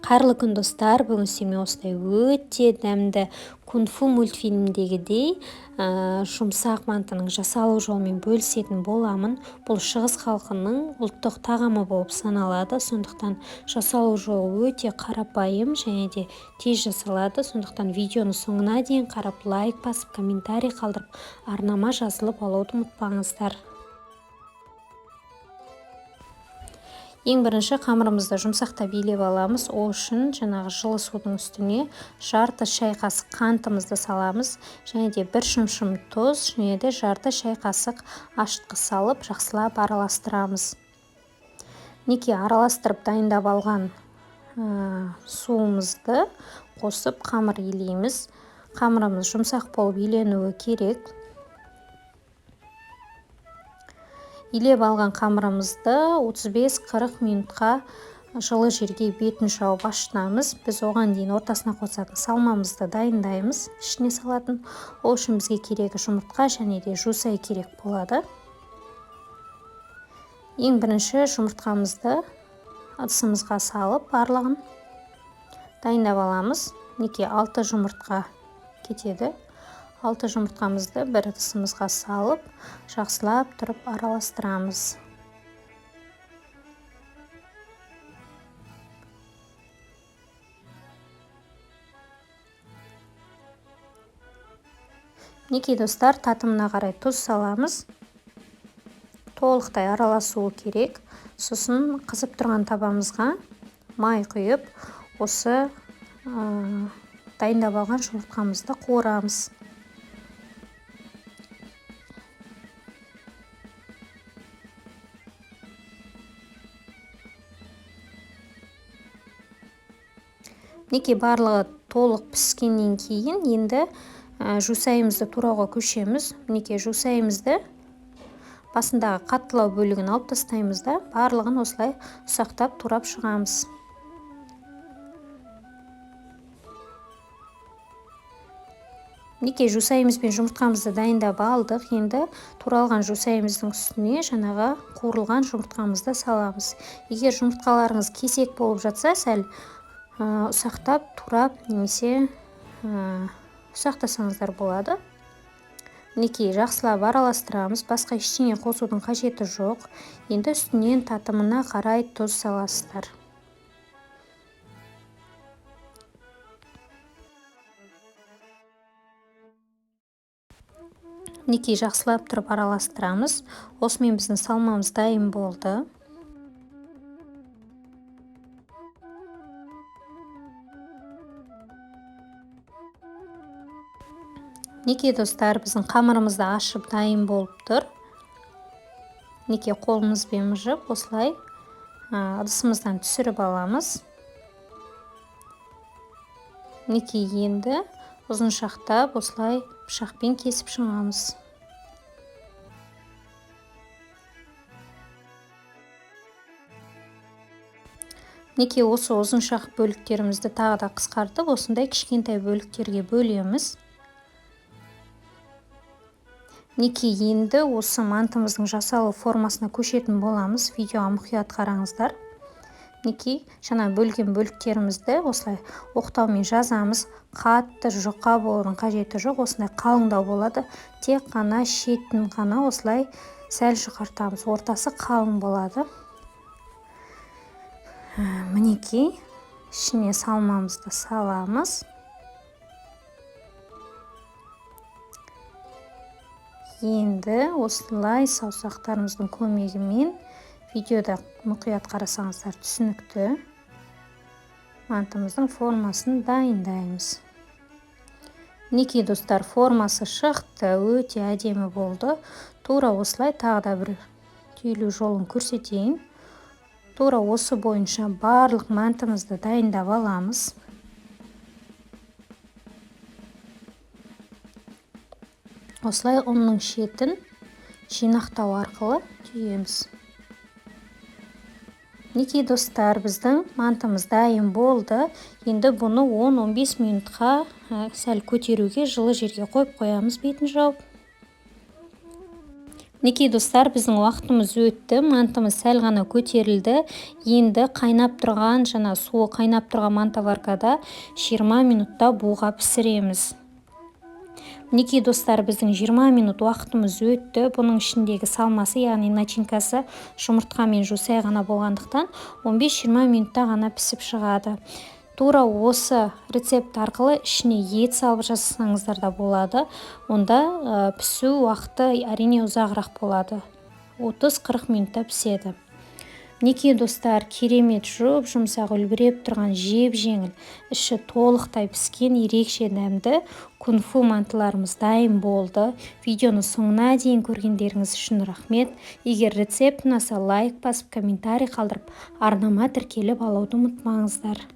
Қайырлы күн достар, бүгін сізбен осылай өте дәмді кунг-фу мультфильмдегідей жұмсақ мантының жасалу жолымен бөлісетін боламын. Бұл шығыс халқының ұлттық тағамы болып саналады, сондықтан жасалу жолы өте қарапайым және де тез жасалады. Сондықтан видеоны соңына дейін қарап, лайк басып, комментарий қалдырып, арнама жазылып алуды ұмытпаңыздар. Ең бірінші қамырымызды жұмсақтап билеп аламыз. Ол үшін жаңағы жылы судың үстіне жарты шай қасық қантымызды саламыз. Және де бір шымшым тұз, және де жарты шай қасық ашытқы салып, жақсылап араластырамыз. Неке араластырып дайындап алған суымызды қосып қамыр илейміз. Қамырымыз жұмсақ болып иленуі керек. Илеп алған қамырымызды 35-40 минутқа жылы жерге бетін жауып ашытамыз. Біз оған дейін ортасына қосатын салмамызды дайындаймыз, ішіне салатын. Ол үшін бізге керегі жұмыртқа және де жусай керек болады. Ең бірінші жұмыртқамызды ыдысымызға салып, барлығын дайындап аламыз. Неке 6 жұмыртқа кетеді. 6 жұмыртқамызды бір ыдысымызға салып, жақсылап тұрып араластырамыз. Неке достар, татымына қарай тұз саламыз. Толықтай араласуы керек. Сосын қызып тұрған табамызға май құйып, осы дайындап алған жұмыртқамызды қуырамыз. Неке барлығы толық піскеннен кейін енді жусайымызды турауға көшеміз. Неке жусайымызды басындағы қаттылау бөлігін алып тастаймыз да, барлығын осылай ұсақтап турап шығамыз. Неке жусайымыз бен жұмыртқамызды дайындап алдық. Енді туралған жусайымыздың үстіне жаңағы қуырылған жұмыртқамызды саламыз. Егер жұмыртқаларыңыз кесек болып жатса, сәл ұсақтап, турап, немесе ұсақтасаңыздар болады. Неке жақсылап араластырамыз. Басқа ештеңе қосудың қажеті жоқ. Енді үстінен татымына қарай тұз саласыздар. Неке жақсылап тұрып араластырамыз. Осымен біздің салмамыз дайын болды. Неке достар, біздің қамырымызды ашып дайын болып тұр. Неке қолымызбен мүжіп, осылай ыдысымыздан түсіріп аламыз. Неке енді ұзыншақтап, осылай пышақпен кесіп шығамыз. Неке осы ұзыншақ бөліктерімізді тағы да қысқартып, осындай кішкентай бөліктерге бөлеміз. Неке енді осы мантымыздың жасалу формасына көшетін боламыз. Видеоға мұқият қараңыздар. Неке жаңа бөлген бөліктерімізді осылай оқтаумен жазамыз. Қатты жұқа болудың қажеті жоқ, осындай қалыңдау болады. Тек қана шетін ғана осылай сәл жұқартамыз. Ортасы қалың болады. Мінеке ішіне салмамызды саламыз. Енді осылай саусақтарымыздың көмегімен видеода мұқият қарасаңыздар түсінікті мантымыздың формасын дайындаймыз. Неке достар, формасы шықты, өте әдемі болды. Тура осылай тағы да бір түйілу жолын көрсетейін. Тура осы бойынша барлық мантымызды дайындап аламыз. Осылай ұнның шетін жинақтау арқылы түйеміз. Неке достар, біздің мантымыз дайын болды. Енді бұны 10-15 минутқа сәл көтеруге жылы жерге қойып қоямыз бетін жауып. Мінекей достар, біздің уақытымыз өтті, мантымыз сәл ғана көтерілді. Енді қайнап тұрған, суы қайнап тұрған мантоваркада 20 минутта буға пісіреміз. Мінекей достар, біздің 20 минут уақытымыз өтті. Бұның ішіндегі салмасы, яғни начинкасы жұмыртқамен жусай ғана болғандықтан 15-20 минутта ғана пісіп шығады. Тура осы рецепт арқылы ішіне ет салып жасасаңыздар да болады. Онда пісу уақыты әрине ұзағырақ болады. 30-40 минутта піседі. Мінекей достар, керемет жұмсақ үлбіреп тұрған жеп-жеңіл, іші толықтай піскен ерекше дәмді кунг-фу мантыларымыз дайын болды. Видеоны соңына дейін көргендеріңіз үшін рахмет. Егер рецепт ұнаса, лайк басып, комментарий қалдырып, арнама тіркеліп алуды ұмытпаңыздар.